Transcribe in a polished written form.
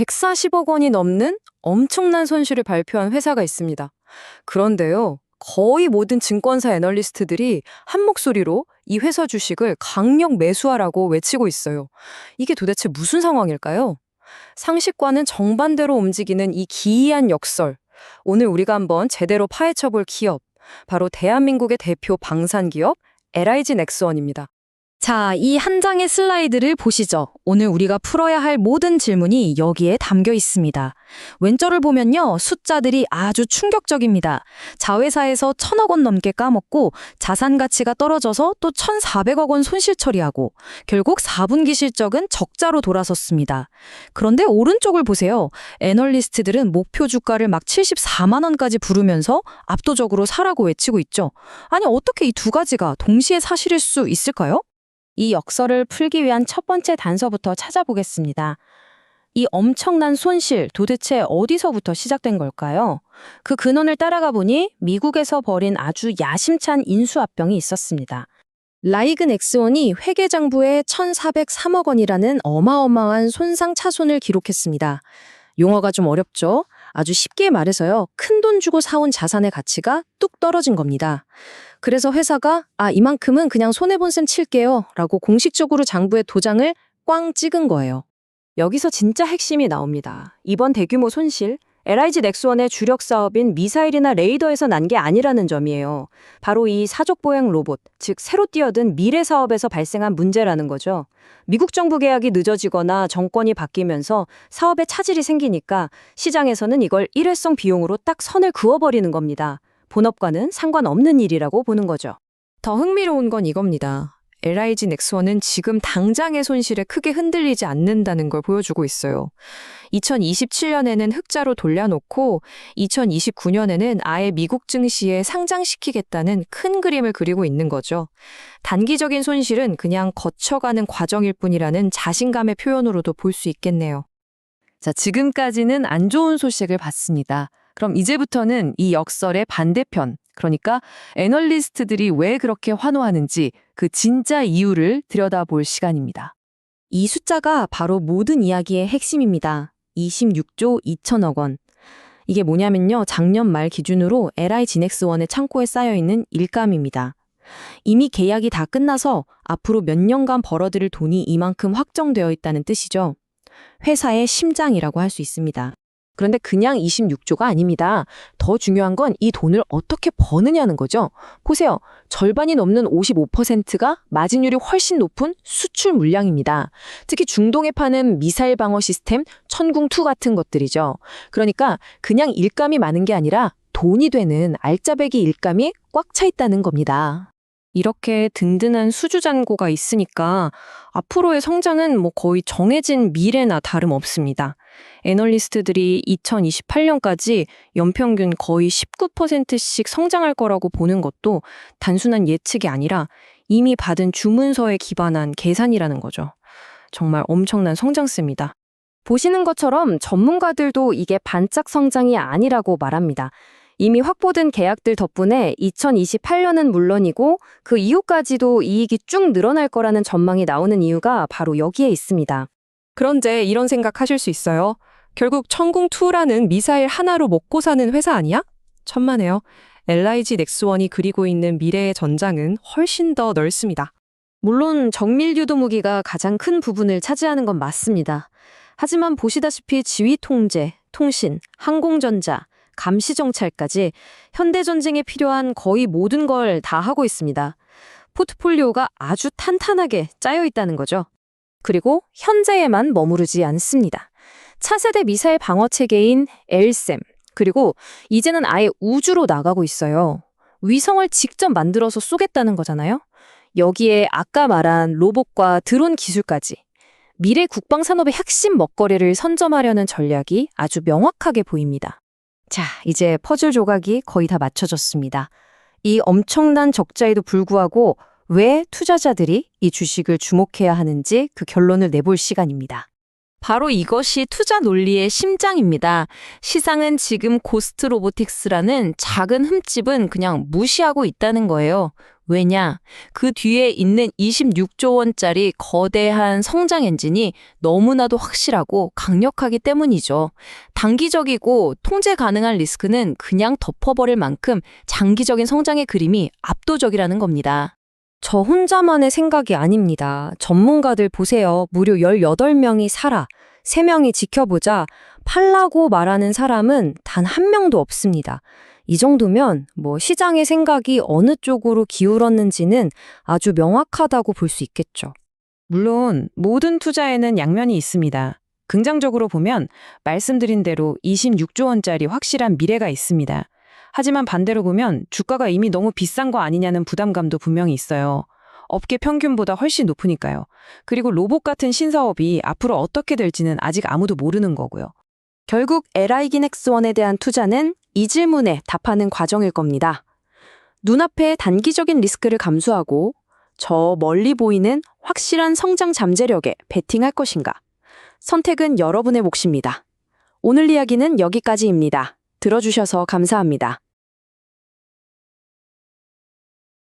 140억 원이 넘는 엄청난 손실을 발표한 회사가 있습니다. 그런데요, 거의 모든 증권사 애널리스트들이 한 목소리로 이 회사 주식을 강력 매수하라고 외치고 있어요. 이게 도대체 무슨 상황일까요? 상식과는 정반대로 움직이는 이 기이한 역설. 오늘 우리가 한번 제대로 파헤쳐 볼 기업, 바로 대한민국의 대표 방산기업 LIG 넥스원입니다. 자, 이 한 장의 슬라이드를 보시죠. 오늘 우리가 풀어야 할 모든 질문이 여기에 담겨 있습니다. 왼쪽을 보면요, 숫자들이 아주 충격적입니다. 자회사에서 1,000억 원 넘게 까먹고 자산 가치가 떨어져서 또 1,400억 원 손실 처리하고 결국 4분기 실적은 적자로 돌아섰습니다. 그런데 오른쪽을 보세요. 애널리스트들은 목표 주가를 막 74만 원까지 부르면서 압도적으로 사라고 외치고 있죠. 아니, 어떻게 이 두 가지가 동시에 사실일 수 있을까요? 이 역설을 풀기 위한 첫 번째 단서부터 찾아보겠습니다. 이 엄청난 손실 도대체 어디서부터 시작된 걸까요? 그 근원을 따라가 보니 미국에서 벌인 아주 야심찬 인수합병이 있었습니다. 라이그 넥스원이 회계장부에 1,403억 원이라는 어마어마한 손상차손을 기록했습니다. 용어가 좀 어렵죠? 아주 쉽게 말해서요, 큰돈 주고 사온 자산의 가치가 뚝 떨어진 겁니다. 그래서 회사가 이만큼은 그냥 손해본 셈 칠게요 라고 공식적으로 장부에 도장을 꽝 찍은 거예요. 여기서 진짜 핵심이 나옵니다. 이번 대규모 손실, LIG 넥스원의 주력 사업인 미사일이나 레이더에서 난 게 아니라는 점이에요. 바로 이 사족보행 로봇, 즉 새로 뛰어든 미래 사업에서 발생한 문제라는 거죠. 미국 정부 계약이 늦어지거나 정권이 바뀌면서 사업에 차질이 생기니까 시장에서는 이걸 일회성 비용으로 딱 선을 그어버리는 겁니다. 본업과는 상관없는 일이라고 보는 거죠. 더 흥미로운 건 이겁니다. LIG 넥스원은 지금 당장의 손실에 크게 흔들리지 않는다는 걸 보여주고 있어요. 2027년에는 흑자로 돌려놓고 2029년에는 아예 미국 증시에 상장시키겠다는 큰 그림을 그리고 있는 거죠. 단기적인 손실은 그냥 거쳐가는 과정일 뿐이라는 자신감의 표현으로도 볼 수 있겠네요. 자, 지금까지는 안 좋은 소식을 봤습니다. 그럼 이제부터는 이 역설의 반대편, 그러니까 애널리스트들이 왜 그렇게 환호하는지 그 진짜 이유를 들여다볼 시간입니다. 이 숫자가 바로 모든 이야기의 핵심입니다. 26조 2천억 원. 이게 뭐냐면요, 작년 말 기준으로 LIG 넥스원의 창고에 쌓여있는 일감입니다. 이미 계약이 다 끝나서 앞으로 몇 년간 벌어들일 돈이 이만큼 확정되어 있다는 뜻이죠. 회사의 심장이라고 할 수 있습니다. 그런데 그냥 26조가 아닙니다. 더 중요한 건 이 돈을 어떻게 버느냐는 거죠. 보세요. 절반이 넘는 55%가 마진율이 훨씬 높은 수출 물량입니다. 특히 중동에 파는 미사일 방어 시스템, 천궁2 같은 것들이죠. 그러니까 그냥 일감이 많은 게 아니라 돈이 되는 알짜배기 일감이 꽉 차 있다는 겁니다. 이렇게 든든한 수주 잔고가 있으니까 앞으로의 성장은 거의 정해진 미래나 다름없습니다. 애널리스트들이 2028년까지 연평균 거의 19%씩 성장할 거라고 보는 것도 단순한 예측이 아니라 이미 받은 주문서에 기반한 계산이라는 거죠. 정말 엄청난 성장세입니다. 보시는 것처럼 전문가들도 이게 반짝 성장이 아니라고 말합니다. 이미 확보된 계약들 덕분에 2028년은 물론이고 그 이후까지도 이익이 쭉 늘어날 거라는 전망이 나오는 이유가 바로 여기에 있습니다. 그런데 이런 생각하실 수 있어요. 결국 천궁2라는 미사일 하나로 먹고 사는 회사 아니야? 천만에요. LIG 넥스원이 그리고 있는 미래의 전장은 훨씬 더 넓습니다. 물론 정밀 유도 무기가 가장 큰 부분을 차지하는 건 맞습니다. 하지만 보시다시피 지휘 통제, 통신, 항공전자, 감시정찰까지 현대전쟁에 필요한 거의 모든 걸 다 하고 있습니다. 포트폴리오가 아주 탄탄하게 짜여 있다는 거죠. 그리고 현재에만 머무르지 않습니다. 차세대 미사일 방어체계인 LSAM, 그리고 이제는 아예 우주로 나가고 있어요. 위성을 직접 만들어서 쏘겠다는 거잖아요. 여기에 아까 말한 로봇과 드론 기술까지 미래 국방산업의 핵심 먹거리를 선점하려는 전략이 아주 명확하게 보입니다. 자, 이제 퍼즐 조각이 거의 다 맞춰졌습니다. 이 엄청난 적자에도 불구하고 왜 투자자들이 이 주식을 주목해야 하는지 그 결론을 내볼 시간입니다. 바로 이것이 투자 논리의 심장입니다. 시장은 지금 고스트 로보틱스라는 작은 흠집은 그냥 무시하고 있다는 거예요. 왜냐? 그 뒤에 있는 26조 원짜리 거대한 성장 엔진이 너무나도 확실하고 강력하기 때문이죠. 단기적이고 통제 가능한 리스크는 그냥 덮어버릴 만큼 장기적인 성장의 그림이 압도적이라는 겁니다. 저 혼자만의 생각이 아닙니다. 전문가들 보세요. 무려 18명이 살아, 3명이 지켜보자, 팔라고 말하는 사람은 단 한 명도 없습니다. 이 정도면 시장의 생각이 어느 쪽으로 기울었는지는 아주 명확하다고 볼 수 있겠죠. 물론 모든 투자에는 양면이 있습니다. 긍정적으로 보면 말씀드린 대로 26조 원짜리 확실한 미래가 있습니다. 하지만 반대로 보면 주가가 이미 너무 비싼 거 아니냐는 부담감도 분명히 있어요. 업계 평균보다 훨씬 높으니까요. 그리고 로봇 같은 신사업이 앞으로 어떻게 될지는 아직 아무도 모르는 거고요. 결국 LI 기넥스원에 대한 투자는 이 질문에 답하는 과정일 겁니다. 눈앞의 단기적인 리스크를 감수하고 저 멀리 보이는 확실한 성장 잠재력에 베팅할 것인가? 선택은 여러분의 몫입니다. 오늘 이야기는 여기까지입니다. 들어주셔서 감사합니다.